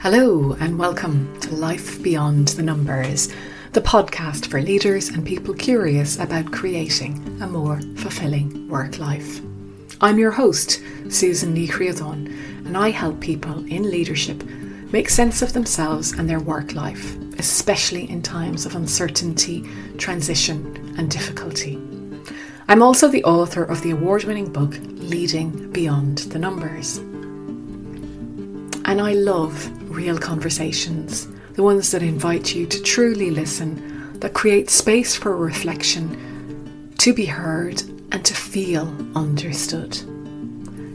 Hello and welcome to Life Beyond the Numbers, the podcast for leaders and people curious about creating a more fulfilling work life. I'm your host, Susan Ní Chríodáin, and I help people in leadership make sense of themselves and their work life, especially in times of uncertainty, transition and difficulty. I'm also the author of the award-winning book, Leading Beyond the Numbers. And I love real conversations, the ones that invite you to truly listen, that create space for reflection, to be heard and to feel understood.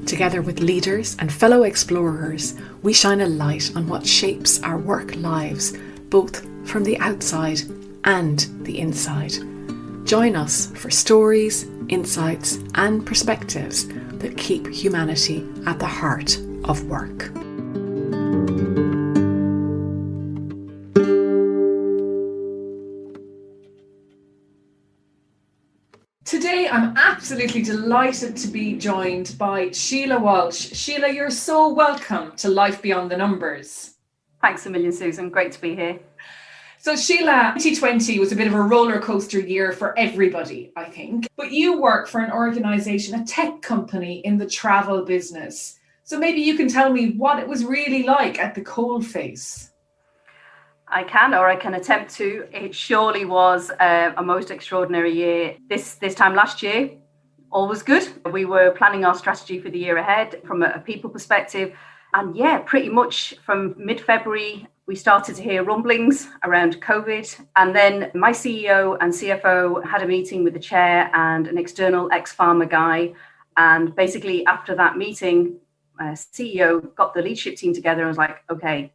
Together with leaders and fellow explorers, we shine a light on what shapes our work lives, both from the outside and the inside. Join us for stories, insights and perspectives that keep humanity at the heart of work. Today, I'm absolutely delighted to be joined by Sheila Walsh. Sheila, you're so welcome to Life Beyond the Numbers. Thanks a million, Susan. Great to be here. So Sheila, 2020 was a bit of a roller coaster year for everybody, I think. But you work for an organisation, a tech company in the travel business. So maybe you can tell me what it was really like at the coalface. I can attempt to. It surely was a most extraordinary year. This time last year, all was good. We were planning our strategy for the year ahead from a people perspective. And pretty much from mid-February, we started to hear rumblings around COVID. And then my CEO and CFO had a meeting with the chair and an external ex-pharma guy. And basically after that meeting, CEO got the leadership team together and was like, okay,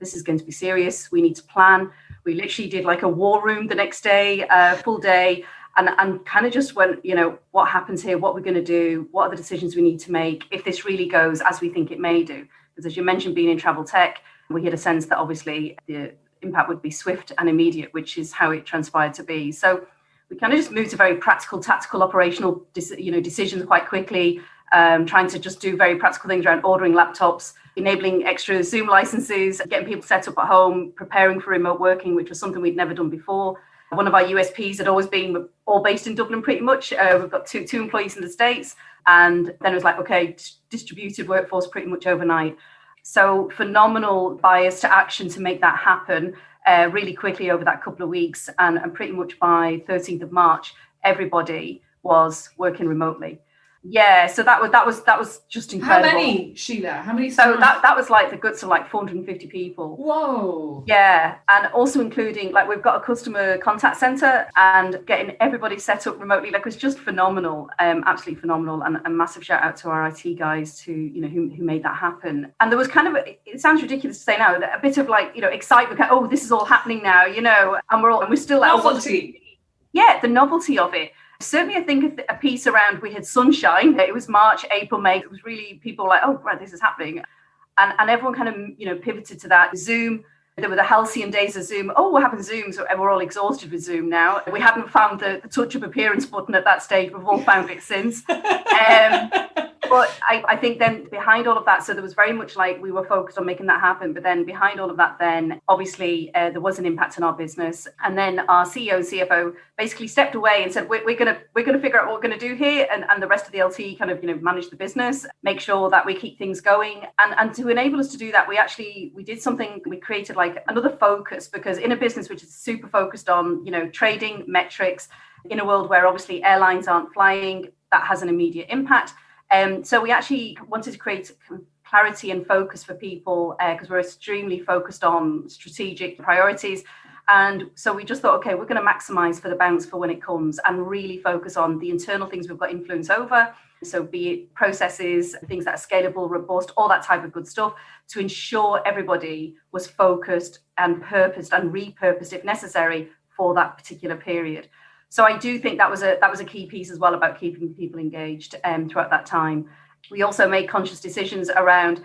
this is going to be serious. We need to plan. We literally did like a war room the next day, full day, and kind of just went, what happens here? What we're going to do? What are the decisions we need to make if this really goes as we think it may do? Because as you mentioned, being in travel tech, we had a sense that obviously the impact would be swift and immediate, which is how it transpired to be. So we kind of just moved to very practical, tactical, operational, decisions quite quickly, trying to just do very practical things around ordering laptops, enabling extra Zoom licenses, getting people set up at home, preparing for remote working, which was something we'd never done before. One of our USPs had always been all based in Dublin pretty much. We've got two employees in the States. And then it was like, okay, distributed workforce pretty much overnight. So phenomenal bias to action to make that happen really quickly over that couple of weeks. And pretty much by 13th of March, everybody was working remotely. Yeah, so that was just incredible. How many, Sheila? How many? So that was like the guts of like 450 people. Whoa. Yeah, and also including like we've got a customer contact center and getting everybody set up remotely. Like it was just phenomenal, absolutely phenomenal, and a massive shout out to our IT guys who made that happen. And there was kind of it sounds ridiculous to say now, a bit of like excitement. Oh, this is all happening now, and we're still like novelty. The novelty of it. Certainly, I think a piece around we had sunshine. It was March, April, May. It was really people like, oh, right, this is happening. And everyone kind of, pivoted to that. Zoom, there were the halcyon days of Zoom. Oh, what happened to Zoom? So we're all exhausted with Zoom now. We hadn't found the touch-up appearance button at that stage. We've all found it since. But I think then behind all of that, so there was very much like we were focused on making that happen. But then behind all of that, then obviously there was an impact on our business. And then our CEO and CFO basically stepped away and said, we're gonna figure out what we're gonna do here, and the rest of the LT kind of manage the business, make sure that we keep things going. And to enable us to do that, we did something. We created like another focus, because in a business which is super focused on trading metrics, in a world where obviously airlines aren't flying, that has an immediate impact. So we actually wanted to create clarity and focus for people because we're extremely focused on strategic priorities. And so we just thought, okay, we're going to maximize for the bounce for when it comes and really focus on the internal things we've got influence over. So be it processes, things that are scalable, robust, all that type of good stuff, to ensure everybody was focused and purposed and repurposed if necessary for that particular period. So I do think that was a key piece as well about keeping people engaged throughout that time. We also made conscious decisions around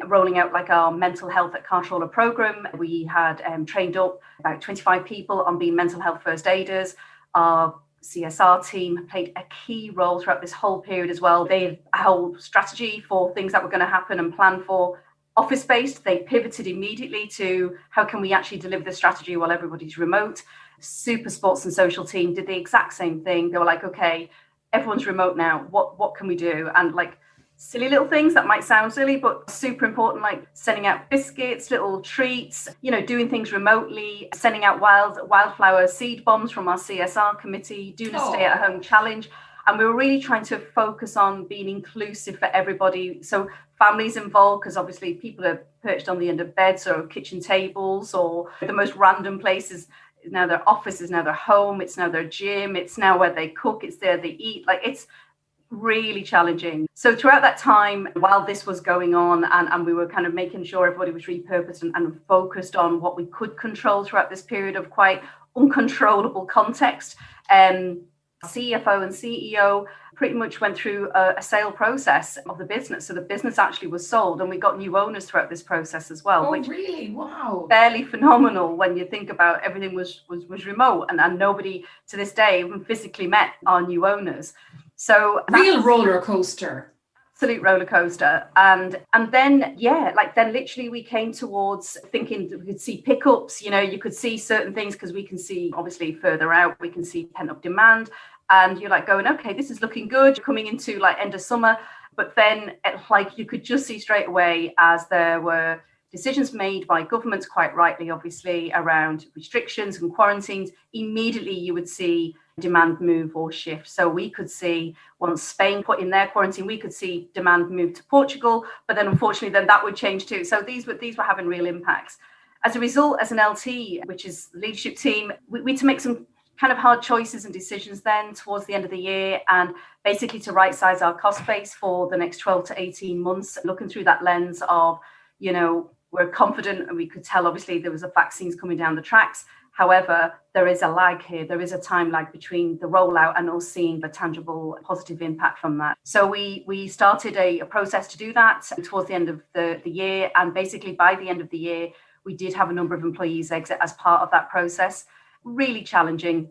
rolling out like our mental health at CarTrawler program. We had trained up about 25 people on being mental health first aiders. Our CSR team played a key role throughout this whole period as well. They had a whole strategy for things that were going to happen and plan for office-based, they pivoted immediately to how can we actually deliver the strategy while everybody's remote. Super sports and social team did the exact same thing. They were like, okay, everyone's remote now. What can we do? And like silly little things that might sound silly, but super important, like sending out biscuits, little treats, doing things remotely, sending out wildflower seed bombs from our CSR committee, doing a stay-at-home challenge. And we were really trying to focus on being inclusive for everybody. So families involved, because obviously people are perched on the end of beds or kitchen tables or the most random places. Now their office is now their home, it's now their gym, it's now where they cook, it's there they eat. Like, it's really challenging. So throughout that time, while this was going on and we were kind of making sure everybody was repurposed and focused on what we could control throughout this period of quite uncontrollable context, CFO and CEO pretty much went through a sale process of the business. So the business actually was sold, and we got new owners throughout this process as well. Oh, which really? Wow. Fairly phenomenal when you think about everything was remote, and nobody to this day even physically met our new owners. So real roller coaster. Absolute roller coaster. And then literally we came towards thinking that we could see pickups, you could see certain things because we can see obviously further out, we can see pent-up demand. And you're like going, okay, this is looking good. You're coming into like end of summer. But then you could just see straight away, as there were decisions made by governments, quite rightly, obviously, around restrictions and quarantines, immediately you would see demand move or shift. So we could see, once Spain put in their quarantine, we could see demand move to Portugal, but then unfortunately then that would change too. So these were having real impacts. As a result, as an LT, which is the leadership team, we had to make some kind of hard choices and decisions then towards the end of the year, and basically to right size our cost base for the next 12 to 18 months, looking through that lens of, we're confident, and we could tell obviously there was a vaccines coming down the tracks. However, there is a lag here. There is a time lag between the rollout and us seeing the tangible positive impact from that. So we started a process to do that towards the end of the year. And basically by the end of the year, we did have a number of employees exit as part of that process. Really challenging,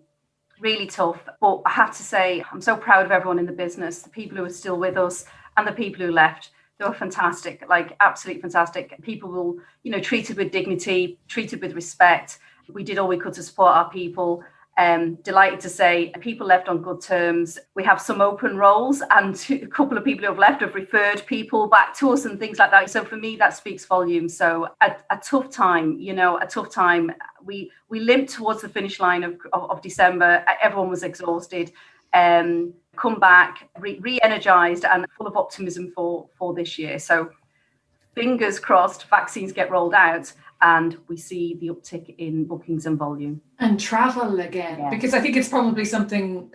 really tough. But I have to say, I'm so proud of everyone in the business, the people who are still with us and the people who left. They were fantastic, like absolutely fantastic. People will, treated with dignity, treated with respect. We did all we could to support our people. Delighted to say people left on good terms. We have some open roles, and a couple of people who have left have referred people back to us and things like that. So for me, that speaks volumes. So a tough time, a tough time. We limped towards the finish line of December. Everyone was exhausted. Come back re-energized and full of optimism for this year. So fingers crossed, vaccines get rolled out and we see the uptick in bookings and volume. And travel again, because I think it's probably something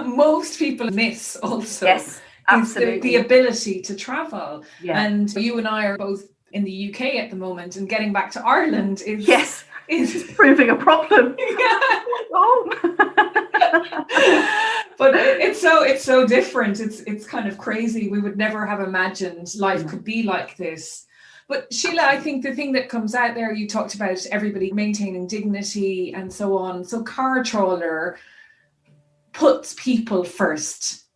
most people miss also. Yes, absolutely. The anability to travel. Yeah. And you and I are both in the UK at the moment, and getting back to Ireland is... Yes, is proving a problem. But it's so different. It's kind of crazy. We would never have imagined life could be like this. But Sheila, I think the thing that comes out there, you talked about everybody maintaining dignity and so on. So CarTrawler puts people first.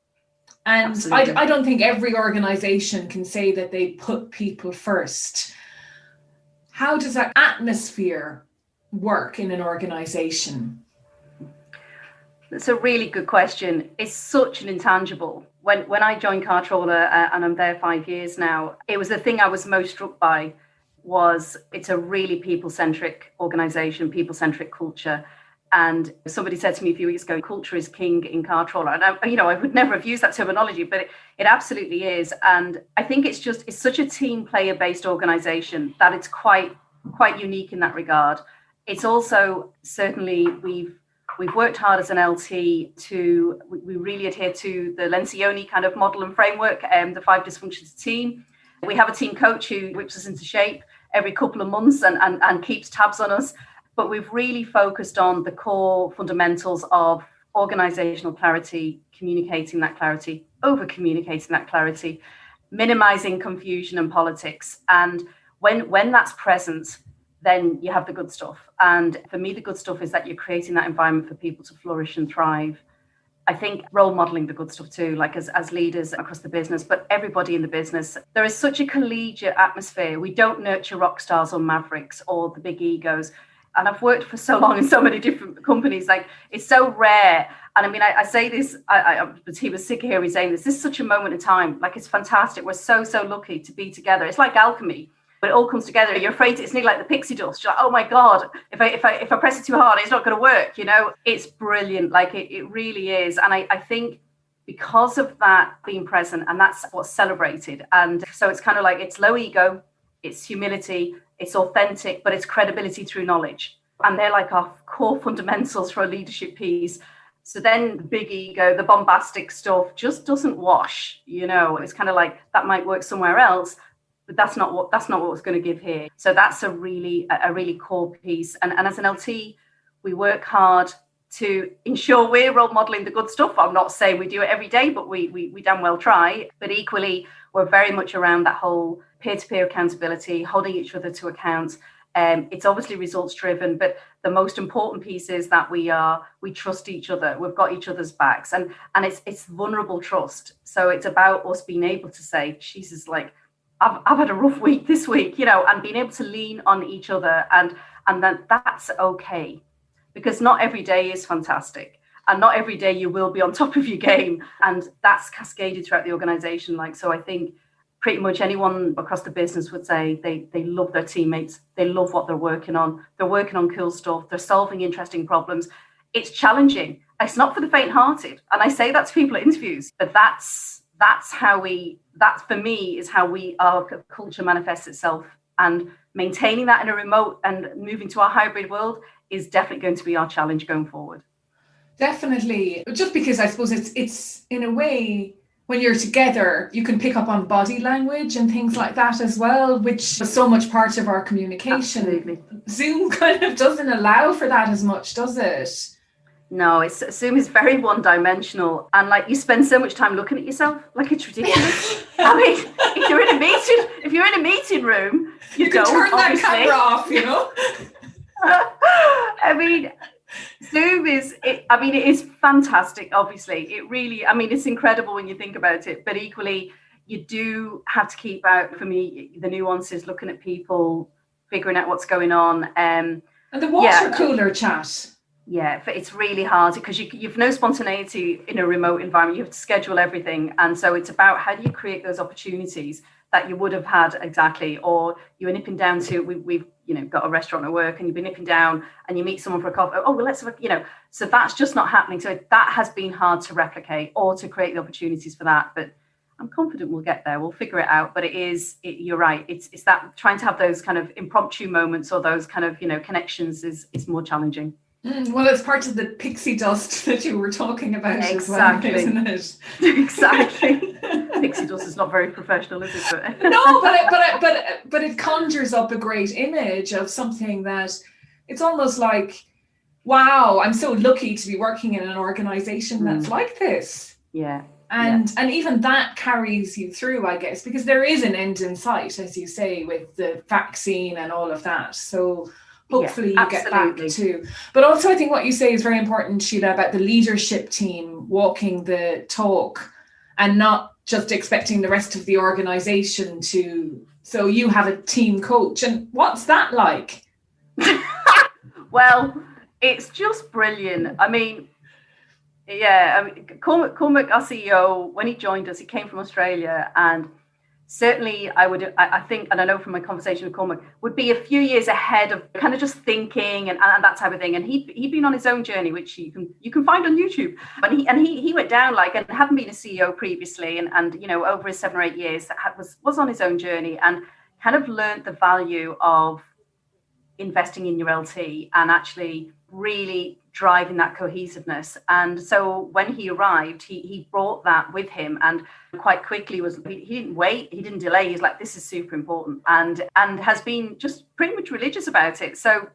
And I don't think every organization can say that they put people first. How does that atmosphere work in an organization? That's a really good question. It's such an intangible. When I joined CarTrawler, and I'm there 5 years now, it was the thing I was most struck by was it's a really people-centric organization, people-centric culture. And somebody said to me a few weeks ago, culture is king in CarTrawler. And I would never have used that terminology, but it absolutely is. And I think it's such a team player based organization that it's quite unique in that regard. It's also certainly we've worked hard as an LT we really adhere to the Lencioni kind of model and framework, the 5 dysfunctions team. We have a team coach who whips us into shape every couple of months and keeps tabs on us. But we've really focused on the core fundamentals of organizational clarity, communicating that clarity, over-communicating that clarity, minimizing confusion and politics. And when that's present, then you have the good stuff. And for me, the good stuff is that you're creating that environment for people to flourish and thrive. I think role modeling the good stuff too, like as leaders across the business, but everybody in the business. There is such a collegiate atmosphere. We don't nurture rock stars or mavericks or the big egos. And I've worked for so long in so many different companies, like it's so rare. And I mean, I say this, the team was sick of hearing me saying this. This is such a moment in time. Like it's fantastic. We're so lucky to be together. It's like alchemy. But it all comes together. You're afraid it's nearly like the pixie-dust. You're like, oh my God, if I press it too hard, it's not going to work. You know, it's brilliant. Like it really is. And I think because of that being present, and that's what's celebrated. And so it's kind of like, it's low ego, it's humility, it's authentic, but it's credibility through knowledge. And they're like our core fundamentals for a leadership piece. So then the big ego, the bombastic stuff just doesn't wash. You know, it's kind of like that might work somewhere else, but that's not what it's going to give here. So that's a really core piece. And as an LT, we work hard to ensure we're role modeling the good stuff. I'm not saying we do it every day, but we damn well try. But equally, we're very much around that whole peer-to-peer accountability, holding each other to account. It's obviously results driven, but the most important piece is that we trust each other. We've got each other's backs, and it's vulnerable trust. So it's about us being able to say, Jesus, like, I've had a rough week this week, you know, and being able to lean on each other and that's okay, because not every day is fantastic and not every day you will be on top of your game, and that's cascaded throughout the organization. Like, so I think pretty much anyone across the business would say they love their teammates. They love what they're working on. They're working on cool stuff. They're solving interesting problems. It's challenging. It's not for the faint-hearted. And I say that to people at interviews, but that's for me is how our culture manifests itself, and maintaining that in a remote and moving to our hybrid world is definitely going to be our challenge going forward. Definitely. Just because I suppose it's in a way, when you're together, you can pick up on body language and things like that as well, which is so much part of our communication. Absolutely. Zoom kind of doesn't allow for that as much, does it? No, Zoom is very one-dimensional, and like you spend so much time looking at yourself, like it's ridiculous. I mean, if you're in a meeting room, you can turn that obviously camera off, you know. I mean, Zoom it is fantastic. Obviously, it really, I mean, it's incredible when you think about it. But equally, you do have to keep out, for me, the nuances, looking at people, figuring out what's going on, and the water cooler chat. Yeah, but it's really hard because you've no spontaneity in a remote environment. You have to schedule everything. And so it's about how do you create those opportunities that you would have had exactly, or you're nipping down to, we've got a restaurant at work and you've been nipping down and you meet someone for a coffee. Oh, well, let's have so that's just not happening. So that has been hard to replicate or to create the opportunities for that. But I'm confident we'll get there. We'll figure it out. But you're right. It's that trying to have those kind of impromptu moments or those kind of, connections is more challenging. Well, it's part of the pixie dust that you were talking about exactly. as well, isn't it? Exactly. Pixie dust is not very professional, is it? No, but it conjures up a great image of something that it's almost like, wow, I'm so lucky to be working in an organization that's like this. Yeah. And even that carries you through, I guess, because there is an end in sight, as you say, with the vaccine and all of that. So hopefully you get back to. But also I think what you say is very important, Sheila, about the leadership team walking the talk and not just expecting the rest of the organization to. So you have a team coach. And what's that like? Well, it's just brilliant. I mean, Cormac, our CEO, when he joined us, he came from Australia, and certainly I think, and I know from my conversation with Cormac, would be a few years ahead of kind of just thinking and that type of thing. And he'd been on his own journey, which you can find on YouTube. But he went down and hadn't been a CEO previously, and over his 7 or 8 years was on his own journey and kind of learned the value of investing in your LT and actually really driving that cohesiveness. And so when he arrived, he brought that with him, and quite quickly he didn't wait, he didn't delay. He's like, this is super important, and has been just pretty much religious about it. So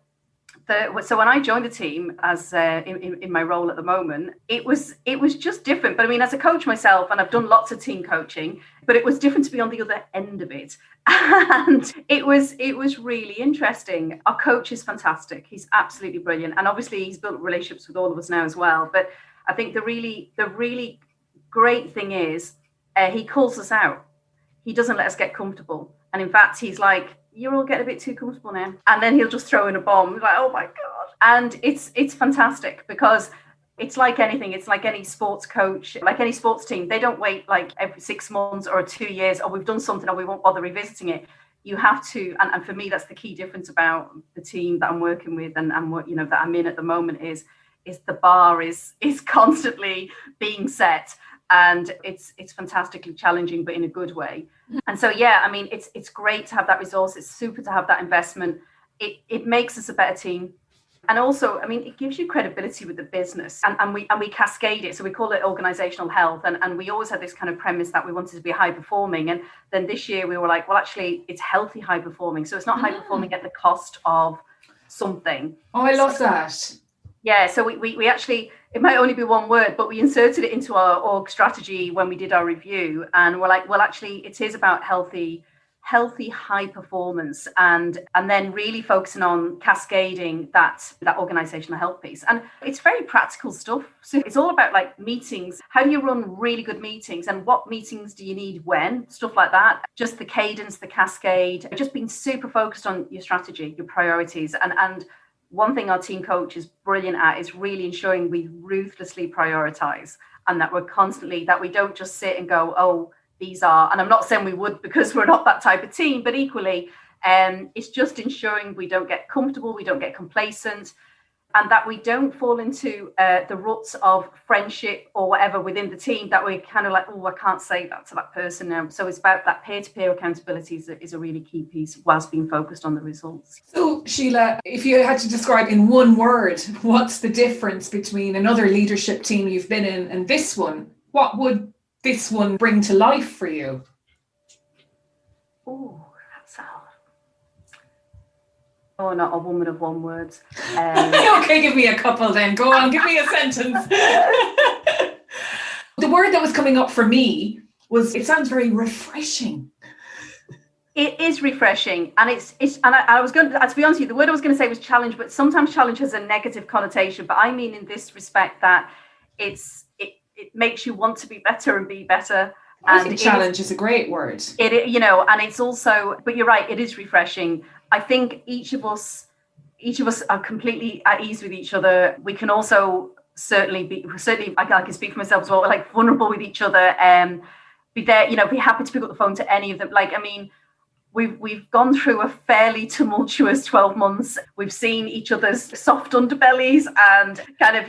when I joined the team as in my role at the moment, it was just different. But I mean, as a coach myself, and I've done lots of team coaching, but it was different to be on the other end of it. And it was really interesting. Our coach is fantastic. He's absolutely brilliant. And obviously he's built relationships with all of us now as well. But I think the really great thing is he calls us out. He doesn't let us get comfortable. And in fact, he's like, you're all getting a bit too comfortable now. And then he'll just throw in a bomb. Like, oh my God. And it's fantastic, because it's like anything. It's like any sports coach, like any sports team. They don't wait like every 6 months or 2 years, or we've done something or we won't bother revisiting it. You have to, and for me, that's the key difference about the team that I'm working with and what, that I'm in at the moment is the bar is constantly being set. And it's fantastically challenging, but in a good way. And so, yeah, I mean, it's great to have that resource. It's super to have that investment. It makes us a better team. And also, I mean, it gives you credibility with the business, and we cascade it. So we call it organisational health. And we always had this kind of premise that we wanted to be high performing. And then this year we were like, well, actually, it's healthy high performing. So it's not high performing at the cost of something. Oh, I love that. Yeah, so we actually, it might only be one word, but we inserted it into our org strategy when we did our review. And we're like, well, actually, it is about healthy high performance, and then really focusing on cascading that organizational health piece. And it's very practical stuff. So it's all about like meetings. How do you run really good meetings, and what meetings do you need when? Stuff like that. Just the cadence, the cascade, just being super focused on your strategy, your priorities. And one thing our team coach is brilliant at is really ensuring we ruthlessly prioritize, and that we're constantly, that we don't just sit and go, oh, these are, and I'm not saying we would because we're not that type of team, but equally, it's just ensuring we don't get comfortable, we don't get complacent, and that we don't fall into the ruts of friendship or whatever within the team that we're kind of like, oh, I can't say that to that person now. So it's about that peer-to-peer accountability is a really key piece whilst being focused on the results. So Sheila, if you had to describe in one word, what's the difference between another leadership team you've been in and this one? What would this one bring to life for you? Oh, that's hard. Oh, not a woman of one word. Okay, give me a couple then. Go on, give me a sentence. The word that was coming up for me was, it sounds very refreshing. It is refreshing, and I was going to be honest with you, the word I was going to say was challenge, but sometimes challenge has a negative connotation. But I mean in this respect that it makes you want to be better and be better. I think challenge is a great word. And it's also, but you're right, it is refreshing. I think each of us are completely at ease with each other. We can also certainly I can speak for myself as well, like vulnerable with each other, be there, be happy to pick up the phone to any of them. Like, I mean, we've gone through a fairly tumultuous 12 months. We've seen each other's soft underbellies and kind of,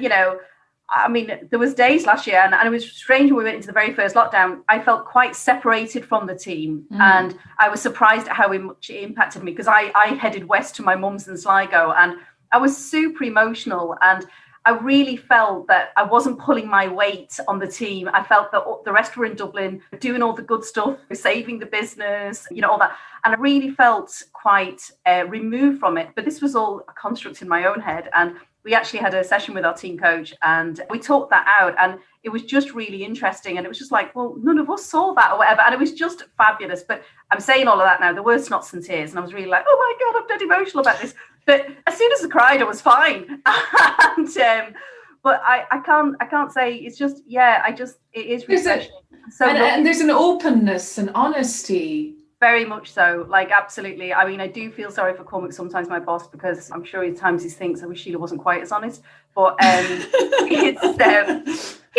I mean, there was days last year, and it was strange when we went into the very first lockdown. I felt quite separated from the team, and I was surprised at how much it impacted me, because I headed west to my mum's in Sligo, and I was super emotional, and I really felt that I wasn't pulling my weight on the team. I felt that the rest were in Dublin doing all the good stuff, saving the business, all that. And I really felt quite removed from it. But this was all a construct in my own head. And we actually had a session with our team coach, and we talked that out, and it was just really interesting. And it was just like, well, none of us saw that or whatever. And it was just fabulous. But I'm saying all of that now, there were snots and tears, and I was really like, oh my God, I'm dead emotional about this. But as soon as I cried, I was fine. And, but I can't say, it's just, it is refreshing. And there's an openness and honesty. Very much so, like, absolutely. I mean, I do feel sorry for Cormac sometimes, my boss, because I'm sure at times he thinks, I wish Sheila wasn't quite as honest. But it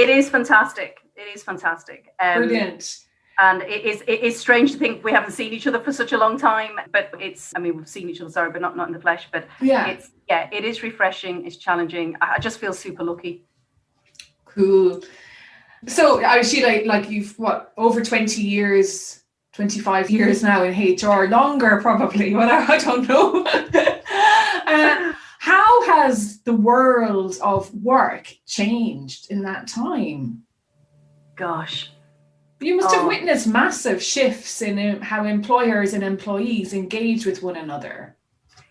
is fantastic. It is fantastic. Brilliant. And it is strange to think we haven't seen each other for such a long time. But we've seen each other, but not in the flesh. But it is refreshing. It's challenging. I just feel super lucky. Cool. So, Sheila, like you've over 20 years. 25 years now in HR, longer probably, I don't know. How has the world of work changed in that time? Gosh. You must have witnessed massive shifts in how employers and employees engage with one another.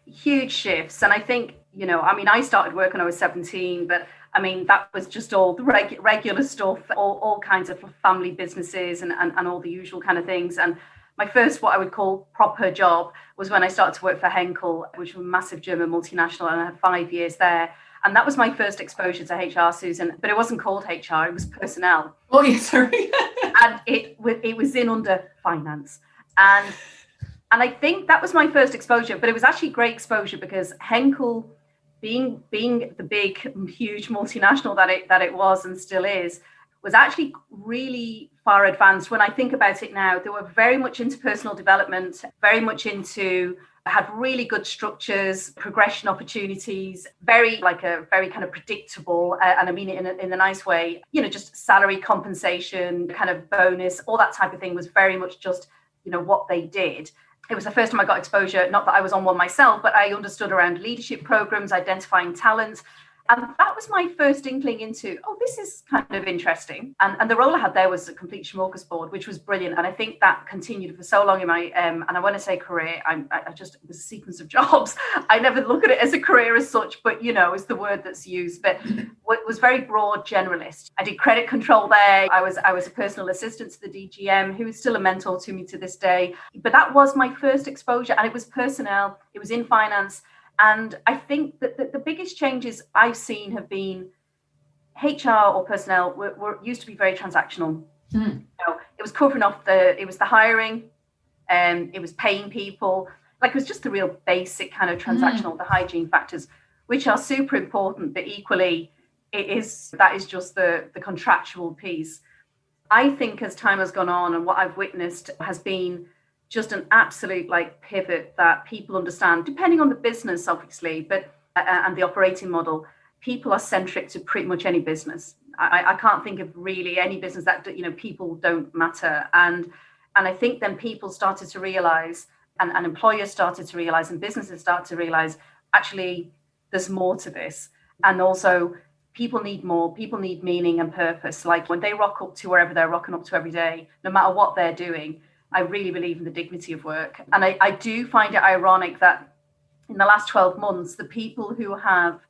Huge shifts. And I think, I started work when I was 17, but that was just all the regular stuff, all kinds of family businesses and all the usual kind of things. And my first, what I would call proper job, was when I started to work for Henkel, which was a massive German multinational, and I had 5 years there. And that was my first exposure to HR, Susan, but it wasn't called HR, it was personnel. Oh, yeah, sorry. And it was in under finance. And I think that was my first exposure, but it was actually great exposure because Henkel, being the big, huge multinational that it was and still is, was actually really far advanced. When I think about it now, they were very much into personal development, very much into, had really good structures, progression opportunities, very kind of predictable, and I mean it in a nice way, just salary compensation, kind of bonus, all that type of thing was very much just, what they did. It was the first time I got exposure, not that I was on one myself, but I understood around leadership programs, identifying talent. And that was my first inkling into, this is kind of interesting. And the role I had there was a complete smorgasbord, which was brilliant. And I think that continued for so long in my, and I want to say career, it was a sequence of jobs. I never look at it as a career as such, but, it's the word that's used. But it was very broad generalist. I did credit control there. I was a personal assistant to the DGM, who is still a mentor to me to this day. But that was my first exposure. And it was personnel. It was in finance. And I think that the biggest changes I've seen have been HR or personnel were used to be very transactional. It was covering off it was the hiring, it was paying people. It was just the real basic kind of transactional, the hygiene factors, which are super important, but equally that is just the contractual piece. I think as time has gone on and what I've witnessed has been just an absolute pivot that people understand, depending on the business, obviously, but and the operating model. People are centric to pretty much any business. I can't think of really any business that people don't matter. And I think then people started to realize, and employers started to realize, and businesses start to realize, actually, there's more to this. And also, people need more. People need meaning and purpose. When they rock up to wherever they're rocking up to every day, no matter what they're doing, I really believe in the dignity of work. And I do find it ironic that in the last 12 months, the people who have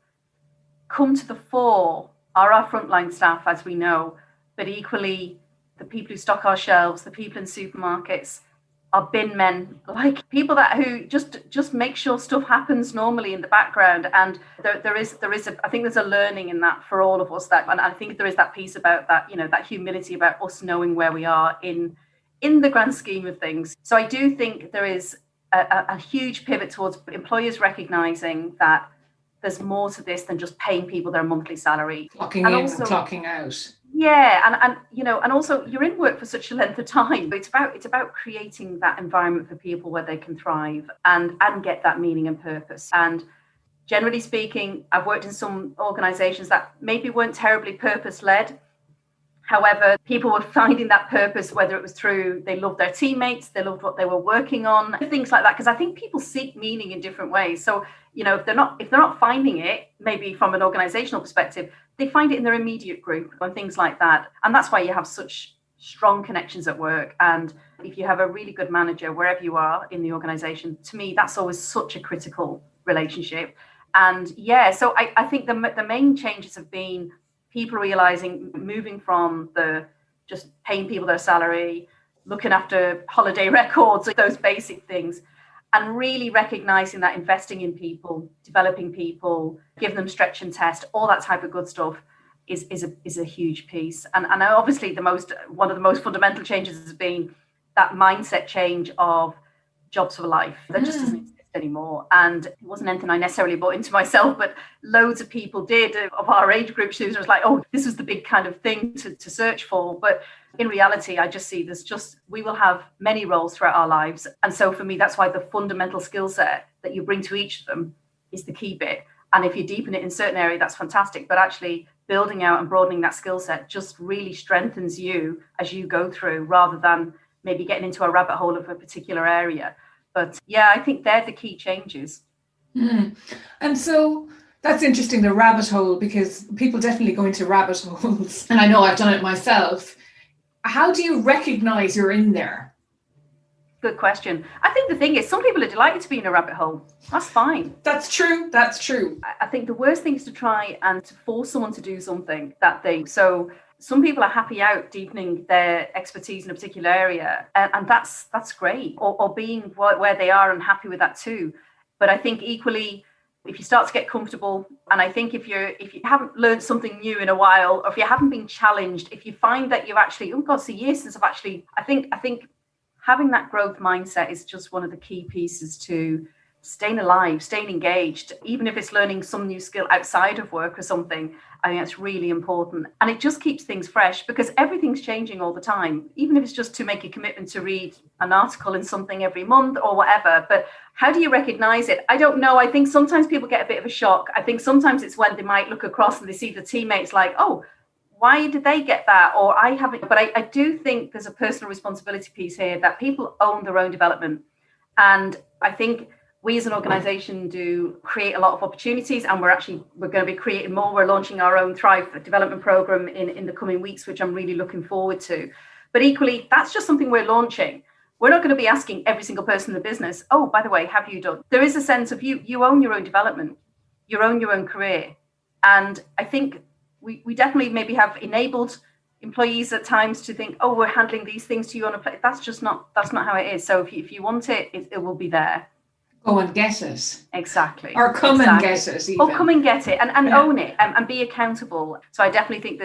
come to the fore are our frontline staff, as we know, but equally the people who stock our shelves, the people in supermarkets, are bin men, people who just make sure stuff happens normally in the background. And there is I think there's a learning in that for all of us, and I think there is that piece about that, that humility about us knowing where we are in the grand scheme of things. So I do think there is a huge pivot towards employers recognizing that there's more to this than just paying people their monthly salary. Clocking in and clocking out. Yeah, and also you're in work for such a length of time. It's about creating that environment for people where they can thrive and get that meaning and purpose. And generally speaking, I've worked in some organizations that maybe weren't terribly purpose-led. However, people were finding that purpose, whether it was through they loved their teammates, they loved what they were working on, things like that. Because I think people seek meaning in different ways. So, if they're not finding it, maybe from an organizational perspective, they find it in their immediate group and things like that. And that's why you have such strong connections at work. And if you have a really good manager, wherever you are in the organization, to me, that's always such a critical relationship. And so I think the main changes have been people realizing, moving from the just paying people their salary, looking after holiday records, those basic things, and really recognizing that investing in people, developing people, giving them stretch and test, all that type of good stuff is a huge piece. And obviously one of the most fundamental changes has been that mindset change of jobs for life. That just doesn't exist anymore. And it wasn't anything I necessarily bought into myself, but loads of people did of our age group. She was like, this is the big kind of thing to search for. But in reality, I just see we will have many roles throughout our lives. And so for me, that's why the fundamental skill set that you bring to each of them is the key bit. And if you deepen it in certain area, that's fantastic. But actually building out and broadening that skill set just really strengthens you as you go through, rather than maybe getting into a rabbit hole of a particular area. But I think they're the key changes. And so that's interesting, the rabbit hole, because people definitely go into rabbit holes. And I know I've done it myself. How do you recognize you're in there? Good question. I think the thing is, some people are delighted to be in a rabbit hole. That's fine. That's true. I think the worst thing is to try and to force someone to do something so some people are happy out deepening their expertise in a particular area, and that's great, or being where they are and happy with that too. But I think equally, if you start to get comfortable, and I think if you haven't learned something new in a while, or if you haven't been challenged, if you find that you've actually, oh God, it's a year since I've actually, I think having that growth mindset is just one of the key pieces to staying alive, staying engaged, even if it's learning some new skill outside of work or something. I think that's really important. And it just keeps things fresh because everything's changing all the time, even if it's just to make a commitment to read an article in something every month or whatever. But how do you recognize it? I don't know. I think sometimes people get a bit of a shock. I think sometimes it's when they might look across and they see the teammates like, oh, why did they get that? Or I haven't. But I do think there's a personal responsibility piece here that people own their own development. And I think we as an organization do create a lot of opportunities, and we're going to be creating more. We're launching our own Thrive development program in the coming weeks, which I'm really looking forward to. But equally, that's just something we're launching. We're not going to be asking every single person in the business, oh, by the way, have you done? There is a sense of you own your own development, you own your own career. And I think we definitely maybe have enabled employees at times to think, oh, we're handling these things to you on a plate. That's not how it is. So if you want it, it will be there. Go and get it. Exactly. Or come and get it even. Or come and get it and own it and be accountable. So I definitely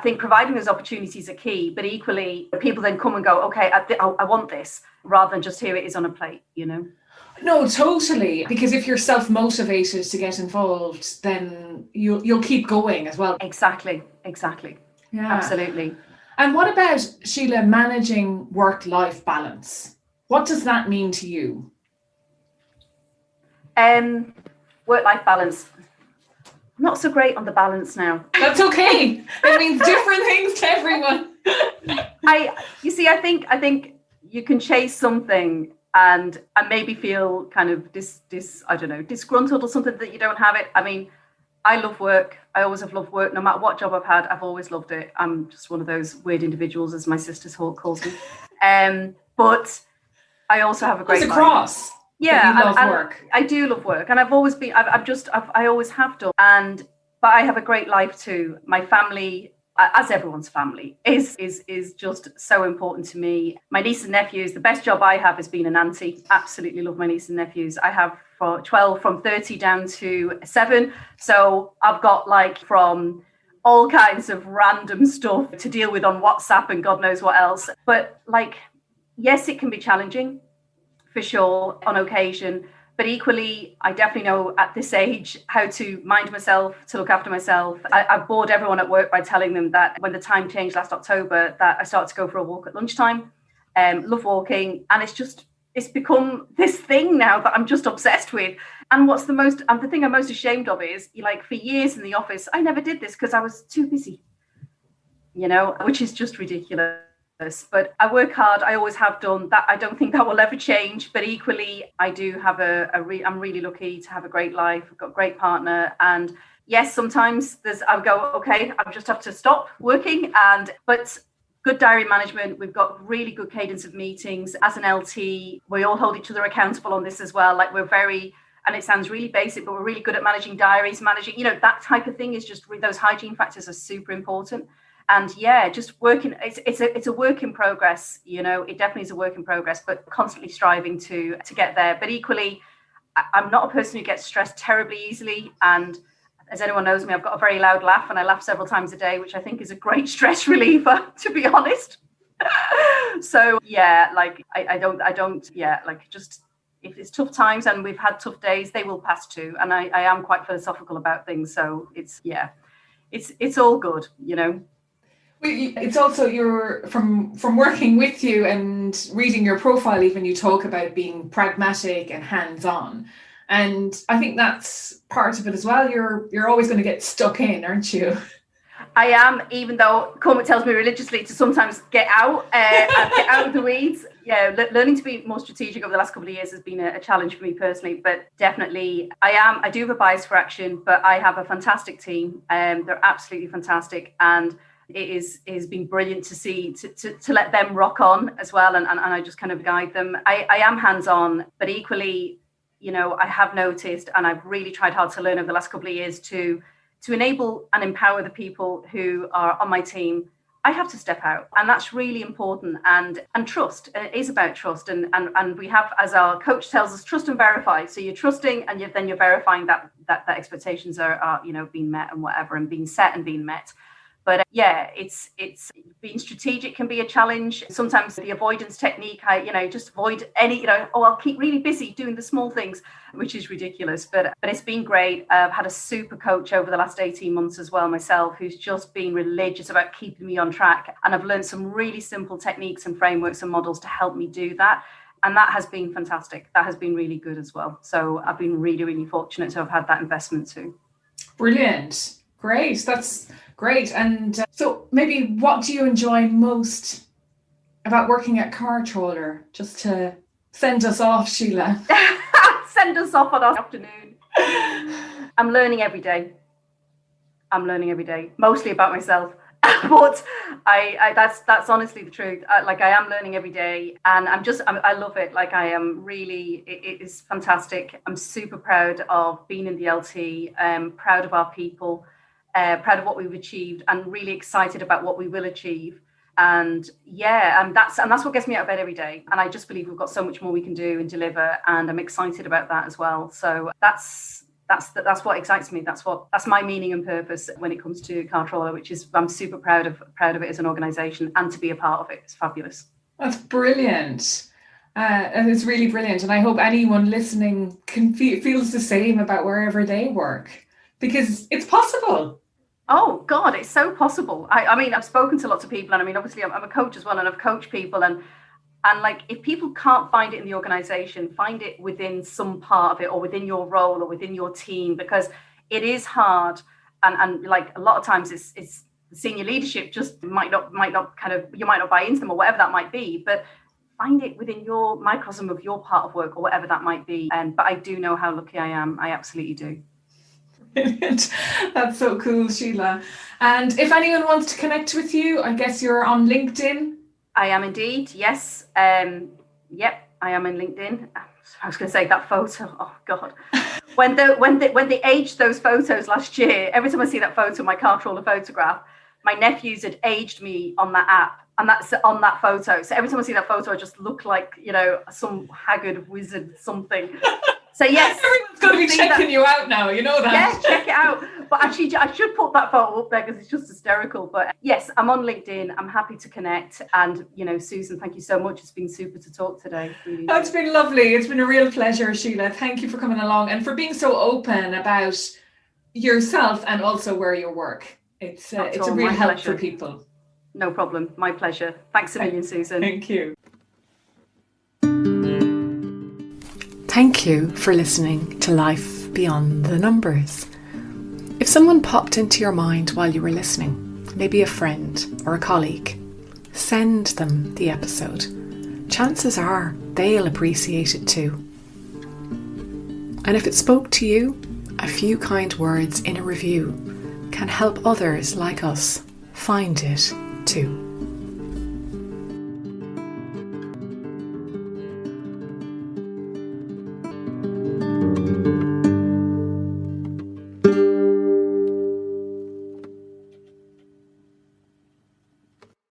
think providing those opportunities are key, but equally people then come and go, okay, I want this, rather than just here it is on a plate, you know? No, totally. Because if you're self-motivated to get involved, then you'll keep going as well. Exactly. Yeah. Absolutely. And what about, Sheila, managing work-life balance? What does that mean to you? Work-life balance. Not so great on the balance now. That's okay. It means different things to everyone. I think you can chase something and maybe feel kind of disgruntled or something that you don't have it. I mean, I love work. I always have loved work. No matter what job I've had, I've always loved it. I'm just one of those weird individuals, as my sister calls me. But I also have a great life. It's a cross. Yeah, you love work. I do love work, and I've always been. I always have done. But I have a great life too. My family, as everyone's family, is just so important to me. My nieces and nephews. The best job I have has been an auntie. Absolutely love my nieces and nephews. I have 12 from 30 down to 7. So I've got like from all kinds of random stuff to deal with on WhatsApp and God knows what else. But like, yes, it can be challenging. For sure, on occasion, but equally, I definitely know at this age how to mind myself, to look after myself. I've bored everyone at work by telling them that when the time changed last October, that I started to go for a walk at lunchtime. Love walking, and it's become this thing now that I'm just obsessed with. And the thing I'm most ashamed of is, like, for years in the office, I never did this because I was too busy, which is just ridiculous. But I work hard. I always have done that. I don't think that will ever change. But equally, I do have I'm really lucky to have a great life. I've got a great partner. And yes, sometimes I'll go, okay, I just have to stop working. But good diary management. We've got really good cadence of meetings. As an LT, we all hold each other accountable on this as well. Like and it sounds really basic, but we're really good at managing diaries, that type of thing is just, those hygiene factors are super important. And yeah, just working, it's a work in progress, it definitely is a work in progress, but constantly striving to get there. But equally, I'm not a person who gets stressed terribly easily. And as anyone knows me, I've got a very loud laugh and I laugh several times a day, which I think is a great stress reliever, to be honest. So yeah, like just if it's tough times and we've had tough days, they will pass too. And I am quite philosophical about things. So it's all good, It's also you're from working with you and reading your profile, even you talk about being pragmatic and hands-on. And I think that's part of it as well. You're always going to get stuck in, aren't you? I am, even though Cormac tells me religiously to sometimes get out and get out of the weeds. Yeah, learning to be more strategic over the last couple of years has been a challenge for me personally, but definitely I do have a bias for action, but I have a fantastic team. They're absolutely fantastic. And it has been brilliant to see, to let them rock on as well. And I just kind of guide them. I am hands-on, but equally, I have noticed, and I've really tried hard to learn over the last couple of years to enable and empower the people who are on my team I have to step out, and that's really important. And trust, it is about trust, and we have, as our coach tells us, trust and verify. So you're trusting, and then you're verifying that expectations are being met and whatever, and being set and being met. But it's being strategic can be a challenge. Sometimes the avoidance technique, just avoid any, I'll keep really busy doing the small things, which is ridiculous. But it's been great. I've had a super coach over the last 18 months as well myself, who's just been religious about keeping me on track. And I've learned some really simple techniques and frameworks and models to help me do that. And that has been fantastic. That has been really good as well. So I've been really, really fortunate to have had that investment too. Brilliant. Great. That's great. And so maybe what do you enjoy most about working at CarTrawler? Just to send us off, Sheila. Send us off on our afternoon. I'm learning every day. Mostly about myself. But that's honestly the truth. I am learning every day, and I love it. I am really, it is fantastic. I'm super proud of being in the LT. Proud of our people. Proud of what we've achieved, and really excited about what we will achieve. And that's what gets me out of bed every day. And I just believe we've got so much more we can do and deliver, and I'm excited about that as well. So that's what excites me. That's my meaning and purpose when it comes to CarTrawler, which is I'm super proud of it as an organisation, and to be a part of it. It's fabulous. That's brilliant. And it's really brilliant. And I hope anyone listening feels the same about wherever they work, because it's possible. Oh God, it's so possible. I mean, I've spoken to lots of people, and I mean, obviously I'm a coach as well, and I've coached people, and if people can't find it in the organization, find it within some part of it, or within your role, or within your team, because it is hard. And a lot of times it's senior leadership just might not you might not buy into them, or whatever that might be, but find it within your microcosm of your part of work, or whatever that might be. But I do know how lucky I am. I absolutely do. Brilliant. That's so cool, Sheila. And if anyone wants to connect with you, I guess you're on LinkedIn. I am indeed, yes. Yep, I am in LinkedIn. I was going to say that photo. Oh God, when they aged those photos last year, every time I see that photo, my CarTrawler photograph, my nephews had aged me on that app, and that's on that photo. So every time I see that photo, I just look like some haggard wizard something. So yes, everyone's going to be checking you out now. You know that. Yeah, check it out. But actually, I should put that photo up there because it's just hysterical. But yes, I'm on LinkedIn. I'm happy to connect. And Susan, thank you so much. It's been super to talk today. Really. It's been lovely. It's been a real pleasure, Sheila. Thank you for coming along and for being so open about yourself and also where you work. It's a real help for people. No problem. My pleasure. Thanks a million, Susan. Thank you. Thank you for listening to Life Beyond the Numbers. If someone popped into your mind while you were listening, maybe a friend or a colleague, send them the episode. Chances are they'll appreciate it too. And if it spoke to you, a few kind words in a review can help others like us find it too.